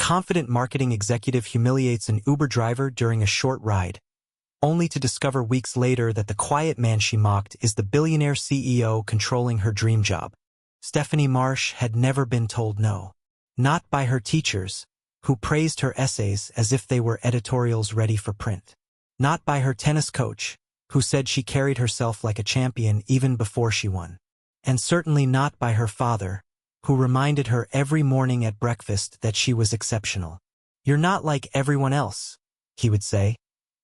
confident marketing executive humiliates an Uber driver during a short ride, only to discover weeks later that the quiet man she mocked is the billionaire CEO controlling her dream job. Stephanie Marsh had never been told no. Not by her teachers, who praised her essays as if they were editorials ready for print. Not by her tennis coach, who said she carried herself like a champion even before she won. And certainly not by her father, who reminded her every morning at breakfast that she was exceptional. "You're not like everyone else," he would say,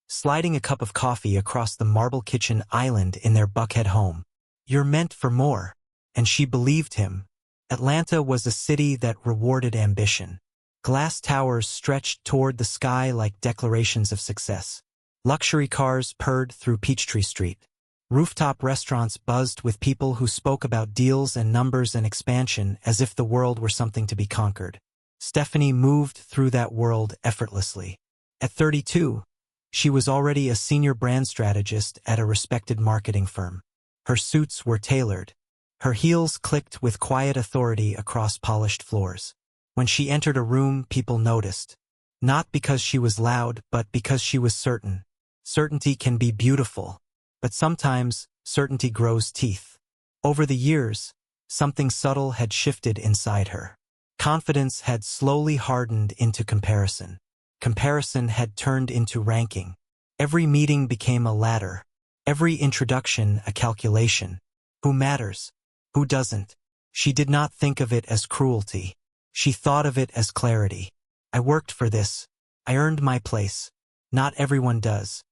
sliding a cup of coffee across the marble kitchen island in their Buckhead home. "You're meant for more." And she believed him. Atlanta was a city that rewarded ambition. Glass towers stretched toward the sky like declarations of success. Luxury cars purred through Peachtree Street. Rooftop restaurants buzzed with people who spoke about deals and numbers and expansion as if the world were something to be conquered. Stephanie moved through that world effortlessly. At 32, she was already a senior brand strategist at a respected marketing firm. Her suits were tailored. Her heels clicked with quiet authority across polished floors. When she entered a room, people noticed. Not because she was loud, but because she was certain. Certainty can be beautiful, but sometimes certainty grows teeth. Over the years, something subtle had shifted inside her. Confidence had slowly hardened into comparison. Comparison had turned into ranking. Every meeting became a ladder. Every introduction a calculation. Who matters? Who doesn't? She did not think of it as cruelty. She thought of it as clarity. I worked for this. I earned my place. Not everyone does.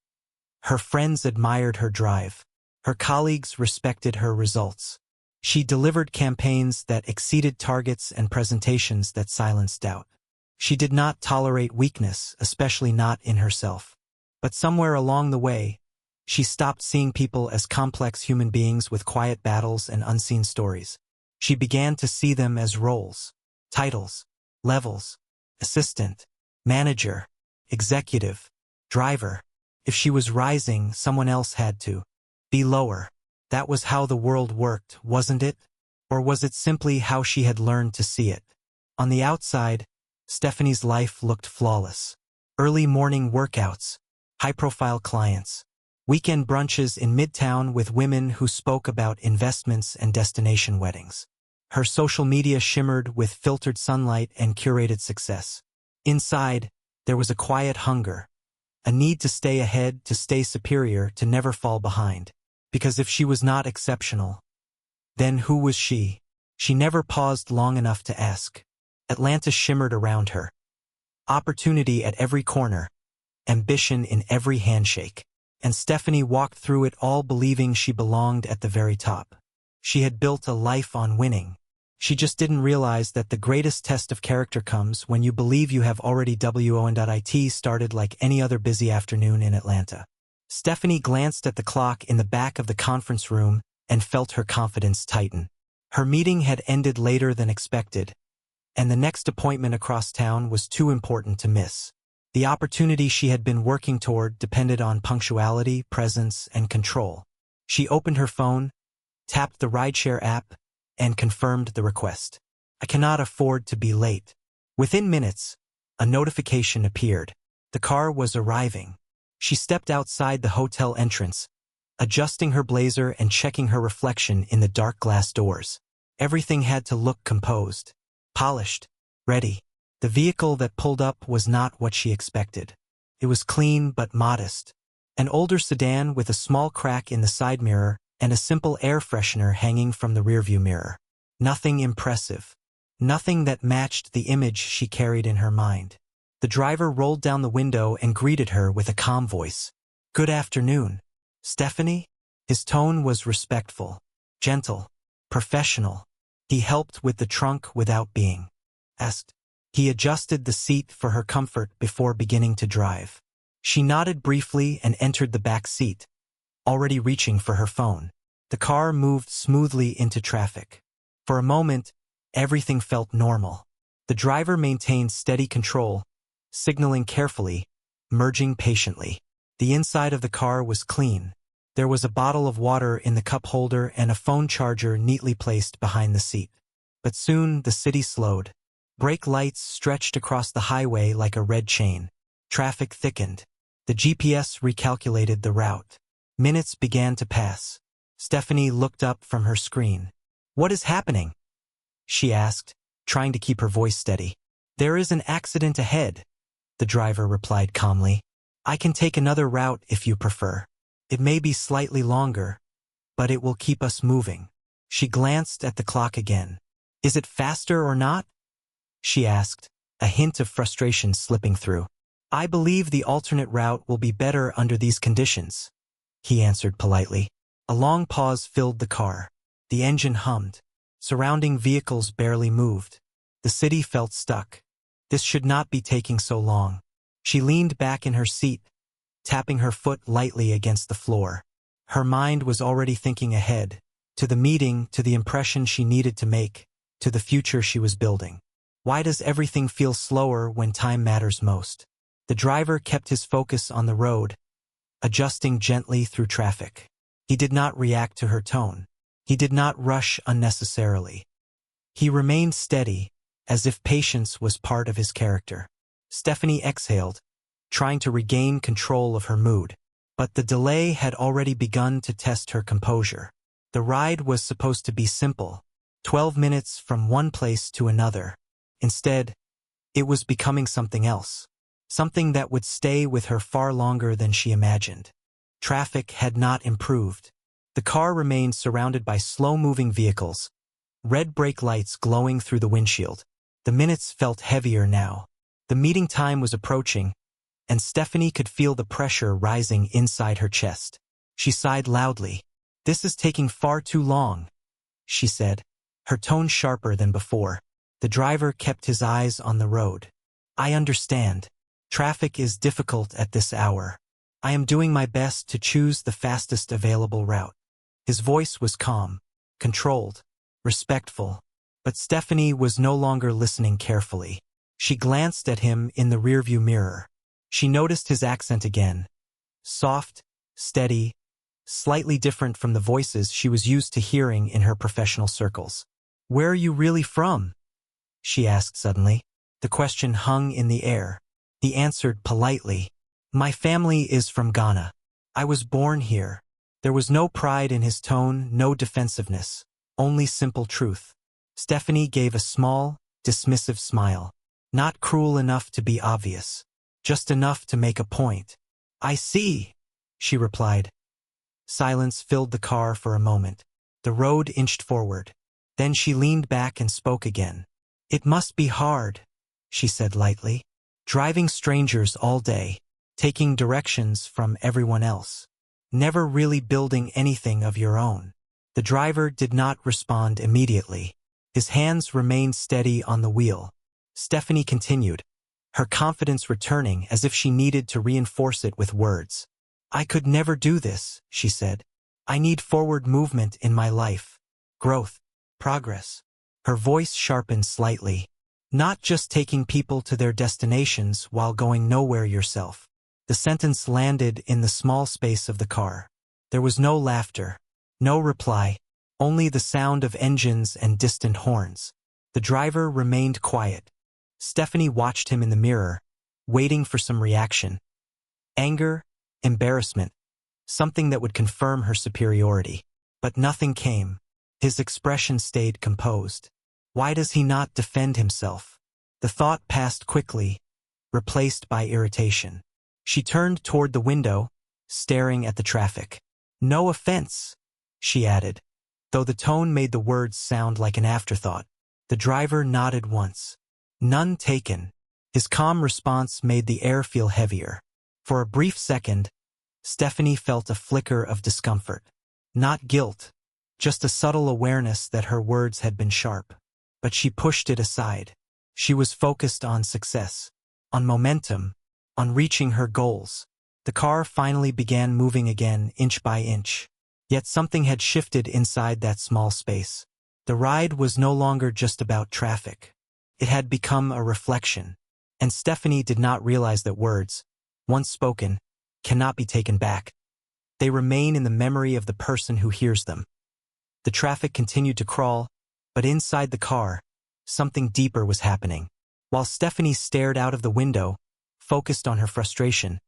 Her friends admired her drive. Her colleagues respected her results. She delivered campaigns that exceeded targets and presentations that silenced doubt. She did not tolerate weakness, especially not in herself. But somewhere along the way, she stopped seeing people as complex human beings with quiet battles and unseen stories. She began to see them as roles, titles, levels, assistant, manager, executive, driver. If she was rising, someone else had to be lower. That was how the world worked, wasn't it? Or was it simply how she had learned to see it? On the outside, Stephanie's life looked flawless. Early morning workouts, high-profile clients, weekend brunches in Midtown with women who spoke about investments and destination weddings. Her social media shimmered with filtered sunlight and curated success. Inside, there was a quiet hunger, a need to stay ahead, to stay superior, to never fall behind. Because if she was not exceptional, then who was she? She never paused long enough to ask. Atlanta shimmered around her. Opportunity at every corner, ambition in every handshake. And Stephanie walked through it all believing she belonged at the very top. She had built a life on winning. She just didn't realize that the greatest test of character comes when you believe you have already won.it started like any other busy afternoon in Atlanta. Stephanie glanced at the clock in the back of the conference room and felt her confidence tighten. Her meeting had ended later than expected, and the next appointment across town was too important to miss. The opportunity she had been working toward depended on punctuality, presence, and control. She opened her phone, tapped the rideshare app, and confirmed the request. "I cannot afford to be late." Within minutes, a notification appeared. The car was arriving. She stepped outside the hotel entrance, adjusting her blazer and checking her reflection in the dark glass doors. Everything had to look composed, polished, ready. The vehicle that pulled up was not what she expected. It was clean but modest. An older sedan with a small crack in the side mirror and a simple air freshener hanging from the rearview mirror. Nothing impressive. Nothing that matched the image she carried in her mind. The driver rolled down the window and greeted her with a calm voice. "Good afternoon, Stephanie?" His tone was respectful, gentle, professional. He helped with the trunk without being asked. He adjusted the seat for her comfort before beginning to drive. She nodded briefly and entered the back seat, already reaching for her phone. The car moved smoothly into traffic. For a moment, everything felt normal. The driver maintained steady control, signaling carefully, merging patiently. The inside of the car was clean. There was a bottle of water in the cup holder and a phone charger neatly placed behind the seat. But soon the city slowed. Brake lights stretched across the highway like a red chain. Traffic thickened. The GPS recalculated the route. Minutes began to pass. Stephanie looked up from her screen. "What is happening?" she asked, trying to keep her voice steady. "There is an accident ahead," the driver replied calmly. "I can take another route if you prefer. It may be slightly longer, but it will keep us moving." She glanced at the clock again. "Is it faster or not?" she asked, a hint of frustration slipping through. "I believe the alternate route will be better under these conditions," he answered politely. A long pause filled the car. The engine hummed. Surrounding vehicles barely moved. The city felt stuck. This should not be taking so long. She leaned back in her seat, tapping her foot lightly against the floor. Her mind was already thinking ahead, to the meeting, to the impression she needed to make, to the future she was building. Why does everything feel slower when time matters most? The driver kept his focus on the road, adjusting gently through traffic. He did not react to her tone. He did not rush unnecessarily. He remained steady, as if patience was part of his character. Stephanie exhaled, trying to regain control of her mood. But the delay had already begun to test her composure. The ride was supposed to be simple, 12 minutes from one place to another. Instead, it was becoming something else. Something that would stay with her far longer than she imagined. Traffic had not improved. The car remained surrounded by slow-moving vehicles, red brake lights glowing through the windshield. The minutes felt heavier now. The meeting time was approaching, and Stephanie could feel the pressure rising inside her chest. She sighed loudly. "This is taking far too long," she said, her tone sharper than before. The driver kept his eyes on the road. "I understand. Traffic is difficult at this hour. I am doing my best to choose the fastest available route." His voice was calm, controlled, respectful. But Stephanie was no longer listening carefully. She glanced at him in the rearview mirror. She noticed his accent again. Soft, steady, slightly different from the voices she was used to hearing in her professional circles. "Where are you really from?" she asked suddenly. The question hung in the air. He answered politely. "My family is from Ghana. I was born here." There was no pride in his tone, no defensiveness, only simple truth. Stephanie gave a small, dismissive smile. Not cruel enough to be obvious, just enough to make a point. "I see," she replied. Silence filled the car for a moment. The road inched forward. Then she leaned back and spoke again. "It must be hard," she said lightly. "Driving strangers all day, taking directions from everyone else. Never really building anything of your own." The driver did not respond immediately. His hands remained steady on the wheel. Stephanie continued, her confidence returning as if she needed to reinforce it with words. "I could never do this," she said. "I need forward movement in my life. Growth. Progress." Her voice sharpened slightly. "Not just taking people to their destinations while going nowhere yourself." The sentence landed in the small space of the car. There was no laughter, no reply, only the sound of engines and distant horns. The driver remained quiet. Stephanie watched him in the mirror, waiting for some reaction. Anger, embarrassment, something that would confirm her superiority. But nothing came. His expression stayed composed. Why does he not defend himself? The thought passed quickly, replaced by irritation. She turned toward the window, staring at the traffic. "No offense," she added, though the tone made the words sound like an afterthought. The driver nodded once. "None taken." His calm response made the air feel heavier. For a brief second, Stephanie felt a flicker of discomfort. Not guilt, just a subtle awareness that her words had been sharp. But she pushed it aside. She was focused on success, on momentum, on reaching her goals. The car finally began moving again, inch by inch. Yet something had shifted inside that small space. The ride was no longer just about traffic. It had become a reflection. And Stephanie did not realize that words, once spoken, cannot be taken back. They remain in the memory of the person who hears them. The traffic continued to crawl, but inside the car, something deeper was happening. While Stephanie stared out of the window, focused on her frustration,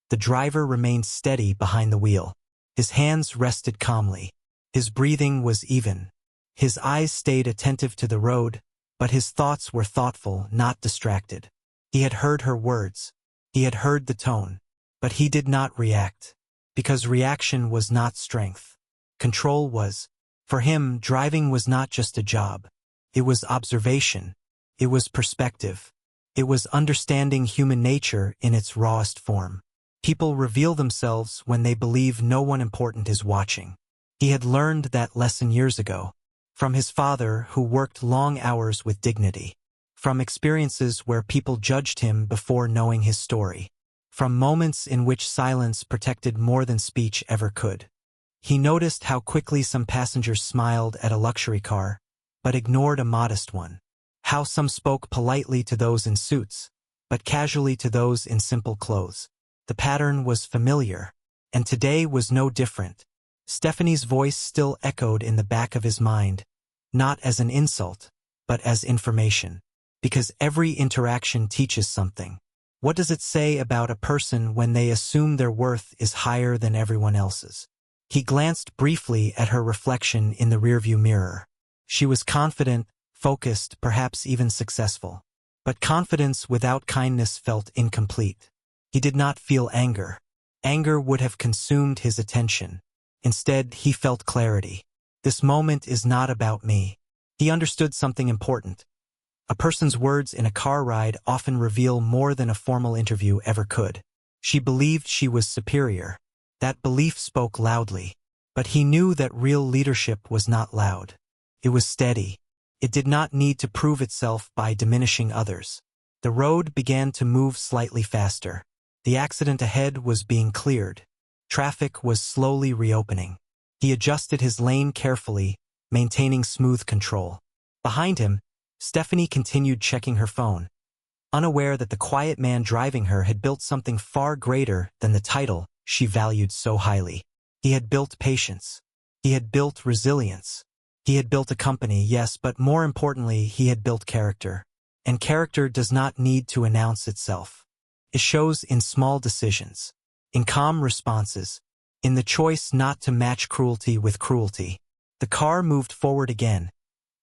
the driver remained steady behind the wheel. His hands rested calmly. His breathing was even. His eyes stayed attentive to the road, but his thoughts were thoughtful, not distracted. He had heard her words. He had heard the tone. But he did not react. Because reaction was not strength. Control was. For him, driving was not just a job. It was observation. It was perspective. It was understanding human nature in its rawest form. People reveal themselves when they believe no one important is watching. He had learned that lesson years ago. From his father, who worked long hours with dignity. From experiences where people judged him before knowing his story. From moments in which silence protected more than speech ever could. He noticed how quickly some passengers smiled at a luxury car, but ignored a modest one. How some spoke politely to those in suits, but casually to those in simple clothes. The pattern was familiar, and today was no different. Stephanie's voice still echoed in the back of his mind, not as an insult, but as information. Because every interaction teaches something. What does it say about a person when they assume their worth is higher than everyone else's? He glanced briefly at her reflection in the rearview mirror. She was confident, focused, perhaps even successful. But confidence without kindness felt incomplete. He did not feel anger. Anger would have consumed his attention. Instead, he felt clarity. This moment is not about me. He understood something important. A person's words in a car ride often reveal more than a formal interview ever could. She believed she was superior. That belief spoke loudly. But he knew that real leadership was not loud. It was steady. It did not need to prove itself by diminishing others. The road began to move slightly faster. The accident ahead was being cleared. Traffic was slowly reopening. He adjusted his lane carefully, maintaining smooth control. Behind him, Stephanie continued checking her phone, unaware that the quiet man driving her had built something far greater than the title she valued so highly. He had built patience. He had built resilience. He had built a company, yes, but more importantly, he had built character. And character does not need to announce itself. It shows in small decisions, in calm responses, in the choice not to match cruelty with cruelty. The car moved forward again,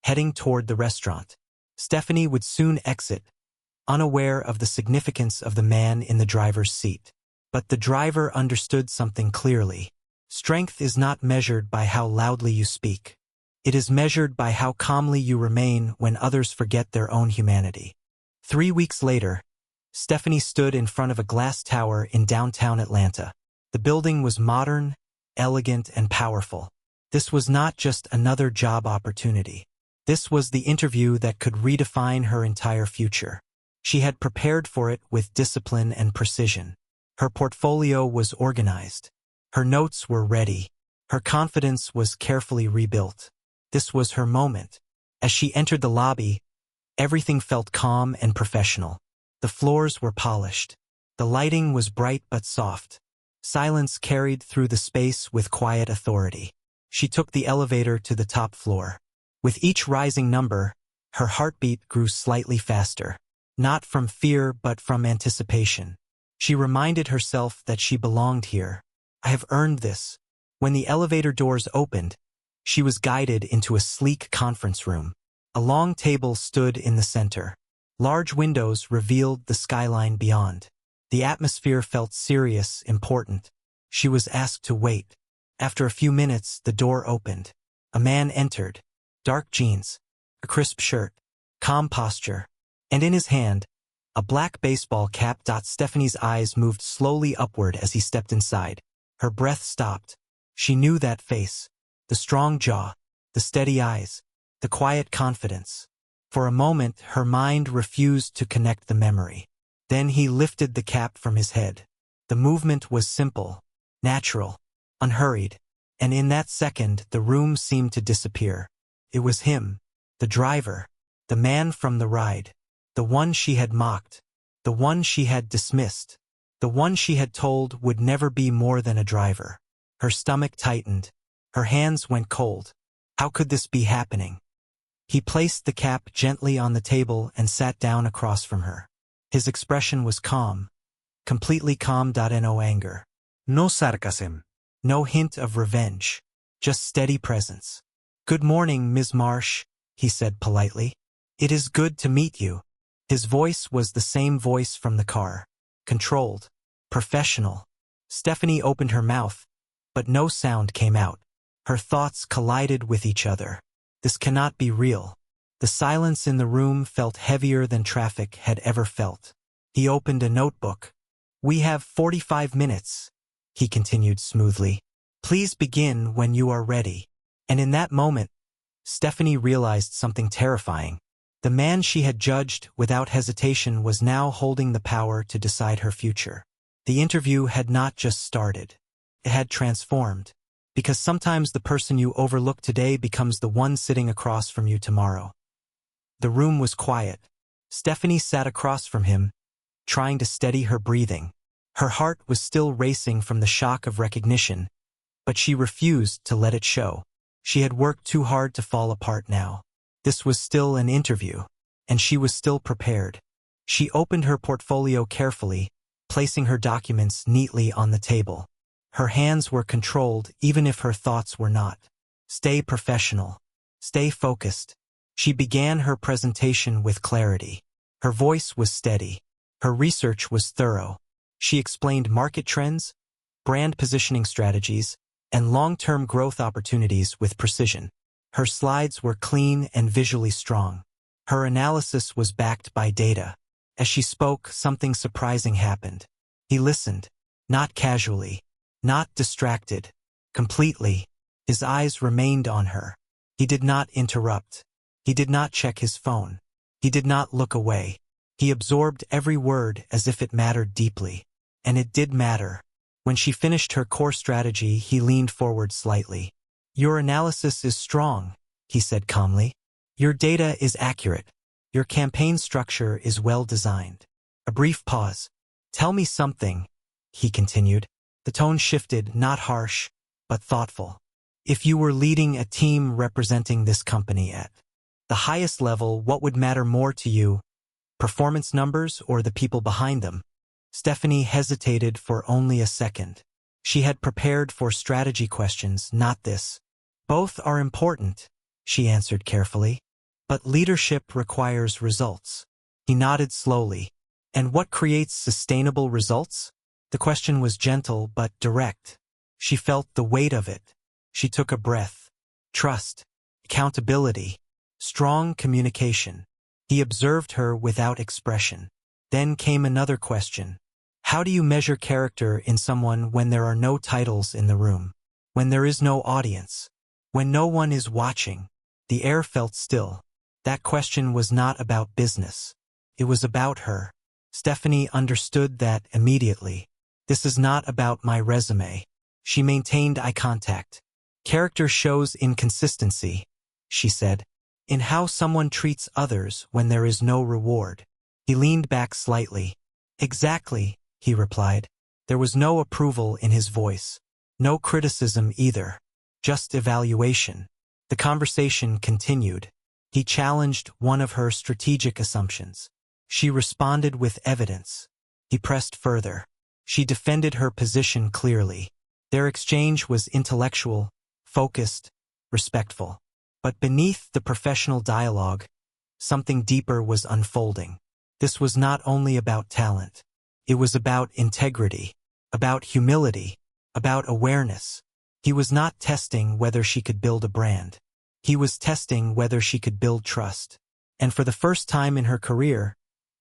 heading toward the restaurant. Stephanie would soon exit, unaware of the significance of the man in the driver's seat. But the driver understood something clearly. Strength is not measured by how loudly you speak. It is measured by how calmly you remain when others forget their own humanity. 3 weeks later, Stephanie stood in front of a glass tower in downtown Atlanta. The building was modern, elegant, and powerful. This was not just another job opportunity. This was the interview that could redefine her entire future. She had prepared for it with discipline and precision. Her portfolio was organized. Her notes were ready. Her confidence was carefully rebuilt. This was her moment. As she entered the lobby, everything felt calm and professional. The floors were polished. The lighting was bright but soft. Silence carried through the space with quiet authority. She took the elevator to the top floor. With each rising number, her heartbeat grew slightly faster. Not from fear but from anticipation. She reminded herself that she belonged here. I have earned this. When the elevator doors opened, she was guided into a sleek conference room. A long table stood in the center. Large windows revealed the skyline beyond. The atmosphere felt serious, important. She was asked to wait. After a few minutes, the door opened. A man entered. Dark jeans, a crisp shirt, calm posture, and in his hand, a black baseball cap. Stephanie's eyes moved slowly upward as he stepped inside. Her breath stopped. She knew that face. The strong jaw, the steady eyes, the quiet confidence. For a moment, her mind refused to connect the memory. Then he lifted the cap from his head. The movement was simple, natural, unhurried, and in that second, the room seemed to disappear. It was him, the driver, the man from the ride, the one she had mocked, the one she had dismissed, the one she had told would never be more than a driver. Her stomach tightened. Her hands went cold. How could this be happening? He placed the cap gently on the table and sat down across from her. His expression was calm, completely calm. No anger. No sarcasm. No hint of revenge. Just steady presence. "Good morning, Ms. Marsh," he said politely. "It is good to meet you." His voice was the same voice from the car. Controlled. Professional. Stephanie opened her mouth, but no sound came out. Her thoughts collided with each other. This cannot be real. The silence in the room felt heavier than traffic had ever felt. He opened a notebook. "We have 45 minutes, he continued smoothly. "Please begin when you are ready." And in that moment, Stephanie realized something terrifying. The man she had judged without hesitation was now holding the power to decide her future. The interview had not just started. It had transformed. Because sometimes the person you overlook today becomes the one sitting across from you tomorrow. The room was quiet. Stephanie sat across from him, trying to steady her breathing. Her heart was still racing from the shock of recognition, but she refused to let it show. She had worked too hard to fall apart now. This was still an interview, and she was still prepared. She opened her portfolio carefully, placing her documents neatly on the table. Her hands were controlled even if her thoughts were not. Stay professional. Stay focused. She began her presentation with clarity. Her voice was steady. Her research was thorough. She explained market trends, brand positioning strategies, and long-term growth opportunities with precision. Her slides were clean and visually strong. Her analysis was backed by data. As she spoke, something surprising happened. He listened, not casually, not distracted, completely. His eyes remained on her. He did not interrupt. He did not check his phone. He did not look away. He absorbed every word as if it mattered deeply. And it did matter. When she finished her core strategy, he leaned forward slightly. "Your analysis is strong," he said calmly. "Your data is accurate. Your campaign structure is well designed." A brief pause. "Tell me something," he continued. The tone shifted, not harsh, but thoughtful. "If you were leading a team representing this company at the highest level, what would matter more to you? Performance numbers or the people behind them?" Stephanie hesitated for only a second. She had prepared for strategy questions, not this. "Both are important," she answered carefully. "But leadership requires results." He nodded slowly. "And what creates sustainable results?" The question was gentle but direct. She felt the weight of it. She took a breath. Trust, accountability, strong communication. He observed her without expression. Then came another question. "How do you measure character in someone when there are no titles in the room? When there is no audience? When no one is watching?" The air felt still. That question was not about business. It was about her. Stephanie understood that immediately. "This is not about my resume." She maintained eye contact. "Character shows inconsistency," she said, "in how someone treats others when there is no reward." He leaned back slightly. "Exactly," he replied. There was no approval in his voice. No criticism either. Just evaluation. The conversation continued. He challenged one of her strategic assumptions. She responded with evidence. He pressed further. She defended her position clearly. Their exchange was intellectual, focused, respectful. But beneath the professional dialogue, something deeper was unfolding. This was not only about talent. It was about integrity, about humility, about awareness. He was not testing whether she could build a brand. He was testing whether she could build trust. And for the first time in her career,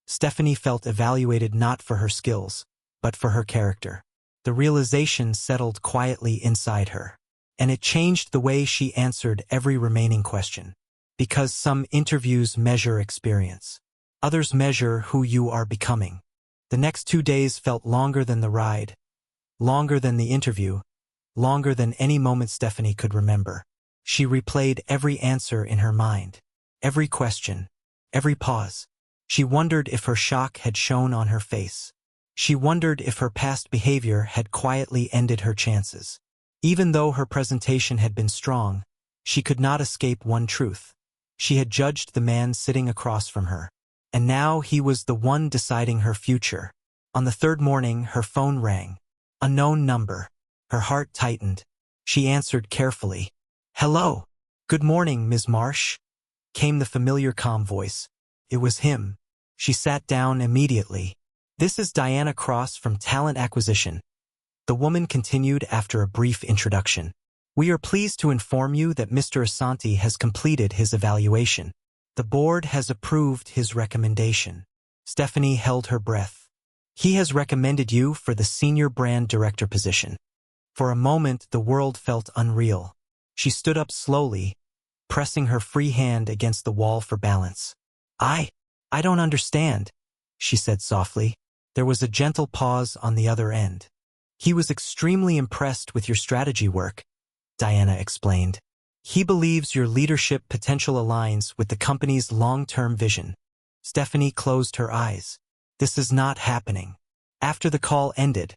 Stephanie felt evaluated not for her skills, but for her character. The realization settled quietly inside her, and it changed the way she answered every remaining question. Because some interviews measure experience. Others measure who you are becoming. The next 2 days felt longer than the ride, longer than the interview, longer than any moment Stephanie could remember. She replayed every answer in her mind, every question, every pause. She wondered if her shock had shown on her face. She wondered if her past behavior had quietly ended her chances. Even though her presentation had been strong, she could not escape one truth. She had judged the man sitting across from her, and now he was the one deciding her future. On the third morning, her phone rang. Unknown number. Her heart tightened. She answered carefully. "Hello. Good morning, Ms. Marsh," came the familiar calm voice. It was him. She sat down immediately. "This is Diana Cross from Talent Acquisition," the woman continued after a brief introduction. "We are pleased to inform you that Mr. Asante has completed his evaluation. The board has approved his recommendation." Stephanie held her breath. "He has recommended you for the senior brand director position." For a moment, the world felt unreal. She stood up slowly, pressing her free hand against the wall for balance. I don't understand," she said softly. There was a gentle pause on the other end. "He was extremely impressed with your strategy work," Diana explained. "He believes your leadership potential aligns with the company's long-term vision." Stephanie closed her eyes. This is not happening. After the call ended,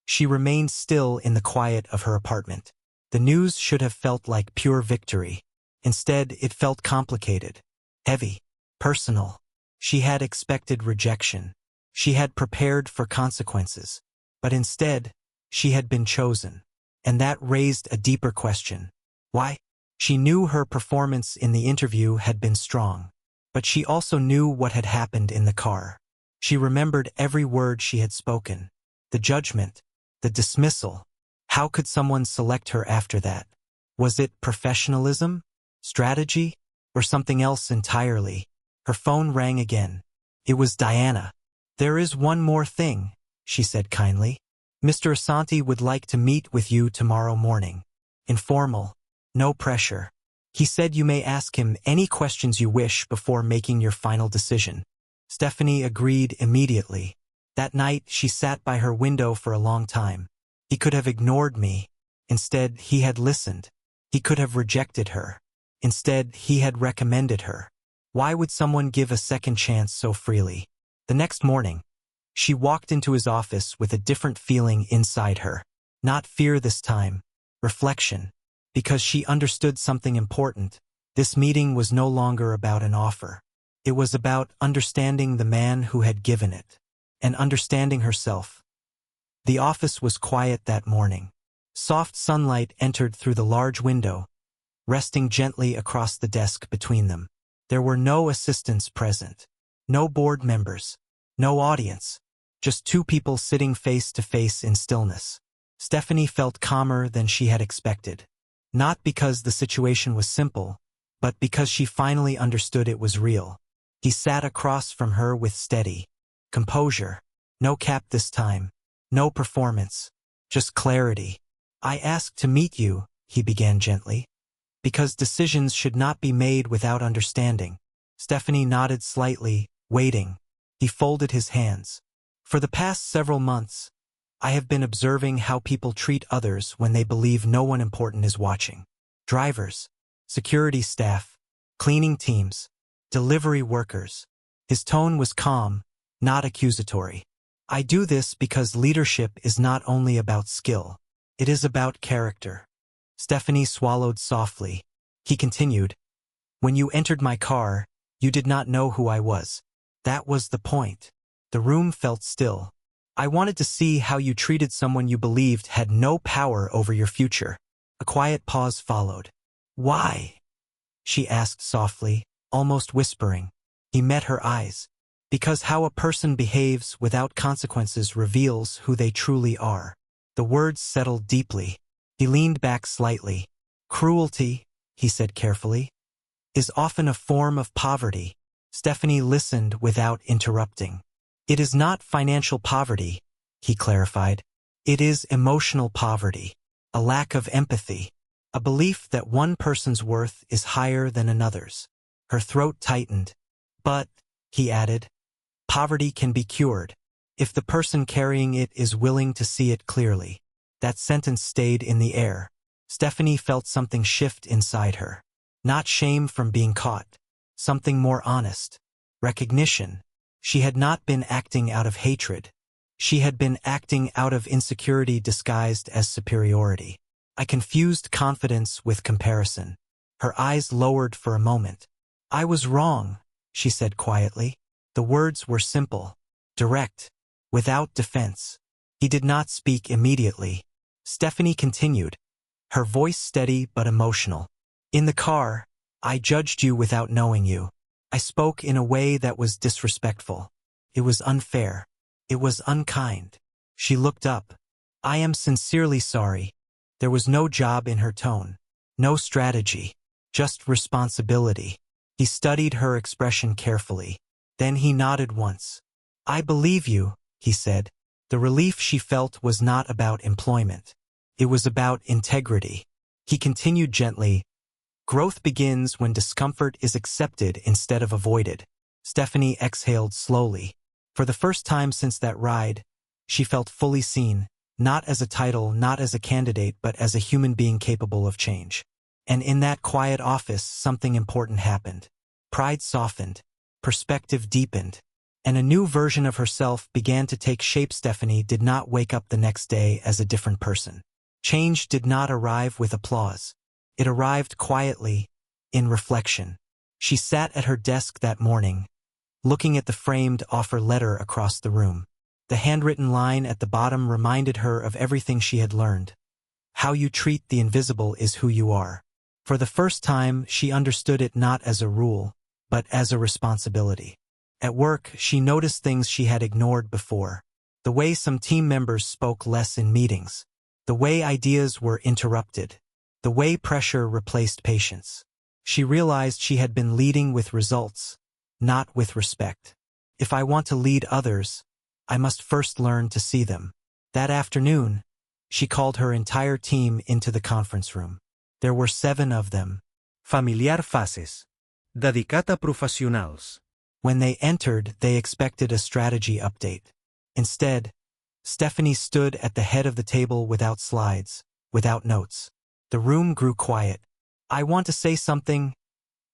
she remained still in the quiet of her apartment. The news should have felt like pure victory. Instead, it felt complicated, heavy, personal. She had expected rejection. She had prepared for consequences. But instead, she had been chosen. And that raised a deeper question. Why? She knew her performance in the interview had been strong. But she also knew what had happened in the car. She remembered every word she had spoken. The judgment, the dismissal. How could someone select her after that? Was it professionalism, strategy, or something else entirely? Her phone rang again. It was Diana. "There is one more thing," she said kindly. "Mr. Asante would like to meet with you tomorrow morning. Informal. No pressure. He said you may ask him any questions you wish before making your final decision." Stephanie agreed immediately. That night, she sat by her window for a long time. He could have ignored me. Instead, he had listened. He could have rejected her. Instead, he had recommended her. Why would someone give a second chance so freely? The next morning, she walked into his office with a different feeling inside her. Not fear this time, reflection. Because she understood something important. This meeting was no longer about an offer. It was about understanding the man who had given it, and understanding herself. The office was quiet that morning. Soft sunlight entered through the large window, resting gently across the desk between them. There were no assistants present, no board members, no audience, just two people sitting face to face in stillness. Stephanie felt calmer than she had expected. Not because the situation was simple, but because she finally understood it was real. He sat across from her with steady composure. No cap this time, no performance, just clarity. "I asked to meet you," he began gently, "because decisions should not be made without understanding." Stephanie nodded slightly, waiting. He folded his hands. "For the past several months, I have been observing how people treat others when they believe no one important is watching. Drivers, security staff, cleaning teams, delivery workers." His tone was calm, not accusatory. "I do this because leadership is not only about skill. It is about character." Stephanie swallowed softly. He continued, "When you entered my car, you did not know who I was. That was the point." The room felt still. "I wanted to see how you treated someone you believed had no power over your future." A quiet pause followed. "Why?" she asked softly, almost whispering. He met her eyes. "Because how a person behaves without consequences reveals who they truly are." The words settled deeply. He leaned back slightly. "Cruelty," he said carefully, "is often a form of poverty." Stephanie listened without interrupting. "It is not financial poverty," he clarified. "It is emotional poverty, a lack of empathy, a belief that one person's worth is higher than another's." Her throat tightened. "But," he added, "poverty can be cured, if the person carrying it is willing to see it clearly." That sentence stayed in the air. Stephanie felt something shift inside her. Not shame from being caught. Something more honest. Recognition. She had not been acting out of hatred. She had been acting out of insecurity disguised as superiority. I confused confidence with comparison. Her eyes lowered for a moment. "I was wrong," she said quietly. The words were simple, direct, without defense. He did not speak immediately. Stephanie continued, her voice steady but emotional. "In the car, I judged you without knowing you. I spoke in a way that was disrespectful. It was unfair. It was unkind." She looked up. "I am sincerely sorry." There was no job in her tone, no strategy, just responsibility. He studied her expression carefully. Then he nodded once. "I believe you," he said. The relief she felt was not about employment. It was about integrity. He continued gently, "Growth begins when discomfort is accepted instead of avoided." Stephanie exhaled slowly. For the first time since that ride, she felt fully seen, not as a title, not as a candidate, but as a human being capable of change. And in that quiet office, something important happened. Pride softened, perspective deepened, and a new version of herself began to take shape. Stephanie did not wake up the next day as a different person. Change did not arrive with applause. It arrived quietly, in reflection. She sat at her desk that morning, looking at the framed offer letter across the room. The handwritten line at the bottom reminded her of everything she had learned. How you treat the invisible is who you are. For the first time, she understood it not as a rule, but as a responsibility. At work, she noticed things she had ignored before. The way some team members spoke less in meetings. The way ideas were interrupted. The way pressure replaced patience. She realized she had been leading with results, not with respect. If I want to lead others, I must first learn to see them. That afternoon, she called her entire team into the conference room. There were 7 of them. Familiar fases. Dedicat a professionals. When they entered, they expected a strategy update. Instead, Stephanie stood at the head of the table without slides, without notes. The room grew quiet. "I want to say something,"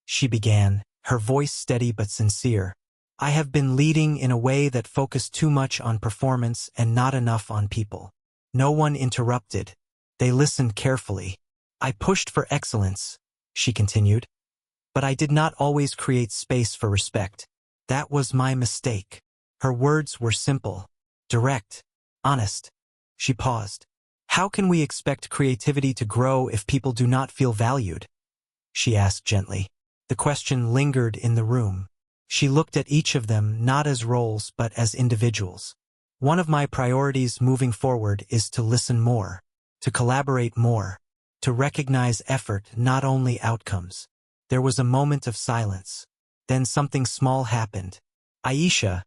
she began, her voice steady but sincere. "I have been leading in a way that focused too much on performance and not enough on people." No one interrupted. They listened carefully. "I pushed for excellence," she continued, "but I did not always create space for respect. That was my mistake." Her words were simple, direct, honest. She paused. "How can we expect creativity to grow if people do not feel valued?" she asked gently. The question lingered in the room. She looked at each of them not as roles but as individuals. "One of my priorities moving forward is to listen more, to collaborate more, to recognize effort, not only outcomes." There was a moment of silence. Then something small happened. Aisha,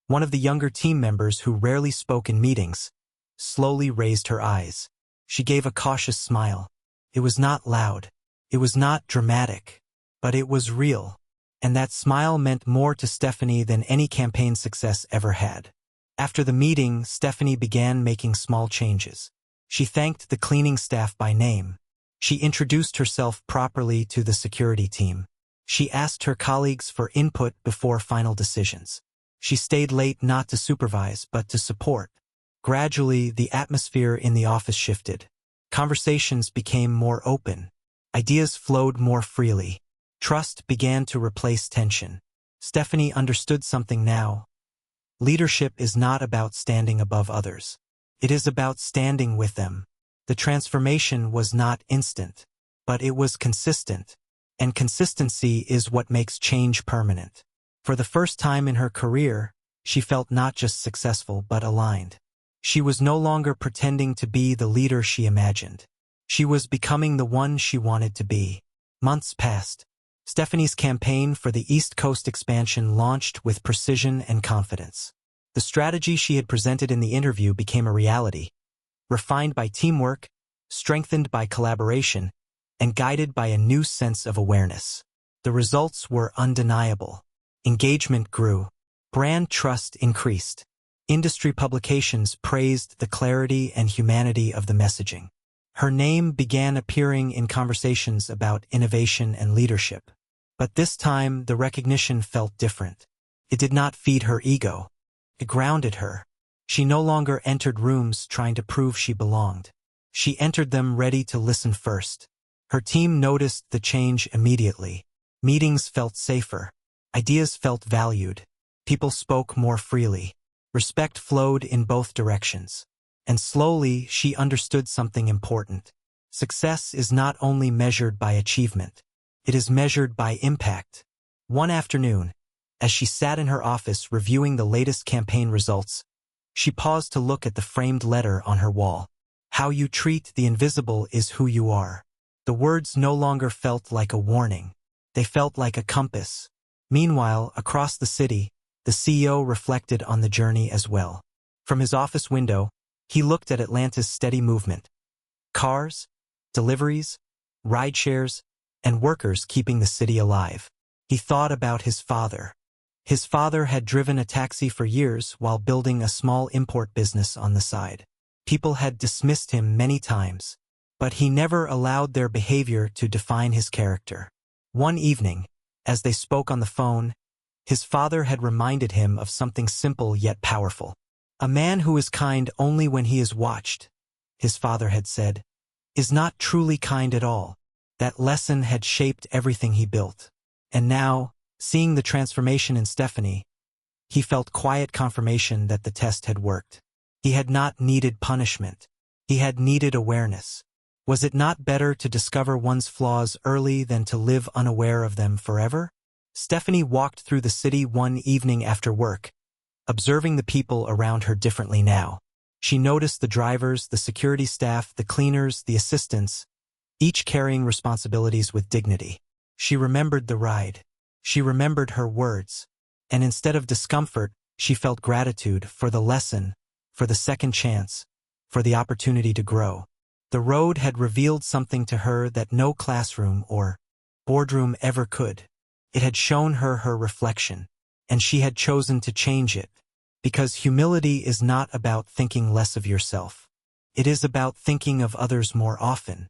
one of the younger team members who rarely spoke in meetings, slowly raised her eyes. She gave a cautious smile. It was not loud. It was not dramatic. But it was real. And that smile meant more to Stephanie than any campaign success ever had. After the meeting, Stephanie began making small changes. She thanked the cleaning staff by name. She introduced herself properly to the security team. She asked her colleagues for input before final decisions. She stayed late not to supervise but to support. Gradually, the atmosphere in the office shifted. Conversations became more open. Ideas flowed more freely. Trust began to replace tension. Stephanie understood something now. Leadership is not about standing above others. It is about standing with them. The transformation was not instant, but it was consistent. And consistency is what makes change permanent. For the first time in her career, she felt not just successful but aligned. She was no longer pretending to be the leader she imagined. She was becoming the one she wanted to be. Months passed. Stephanie's campaign for the East Coast expansion launched with precision and confidence. The strategy she had presented in the interview became a reality, refined by teamwork, strengthened by collaboration, and guided by a new sense of awareness. The results were undeniable. Engagement grew. Brand trust increased. Industry publications praised the clarity and humanity of the messaging. Her name began appearing in conversations about innovation and leadership. But this time, the recognition felt different. It did not feed her ego. It grounded her. She no longer entered rooms trying to prove she belonged. She entered them ready to listen first. Her team noticed the change immediately. Meetings felt safer. Ideas felt valued. People spoke more freely. Respect flowed in both directions. And slowly, she understood something important. Success is not only measured by achievement. It is measured by impact. One afternoon, as she sat in her office reviewing the latest campaign results, she paused to look at the framed letter on her wall. How you treat the invisible is who you are. The words no longer felt like a warning. They felt like a compass. Meanwhile, across the city, the CEO reflected on the journey as well. From his office window, he looked at Atlanta's steady movement. Cars, deliveries, rideshares, and workers keeping the city alive. He thought about his father. His father had driven a taxi for years while building a small import business on the side. People had dismissed him many times, but he never allowed their behavior to define his character. One evening, as they spoke on the phone, his father had reminded him of something simple yet powerful. A man who is kind only when he is watched, his father had said, is not truly kind at all. That lesson had shaped everything he built. And now, seeing the transformation in Stephanie, he felt quiet confirmation that the test had worked. He had not needed punishment. He had needed awareness. Was it not better to discover one's flaws early than to live unaware of them forever? Stephanie walked through the city one evening after work, observing the people around her differently now. She noticed the drivers, the security staff, the cleaners, the assistants, each carrying responsibilities with dignity. She remembered the ride. She remembered her words. And instead of discomfort, she felt gratitude for the lesson, for the second chance, for the opportunity to grow. The road had revealed something to her that no classroom or boardroom ever could. It had shown her her reflection, and she had chosen to change it. Because humility is not about thinking less of yourself. It is about thinking of others more often.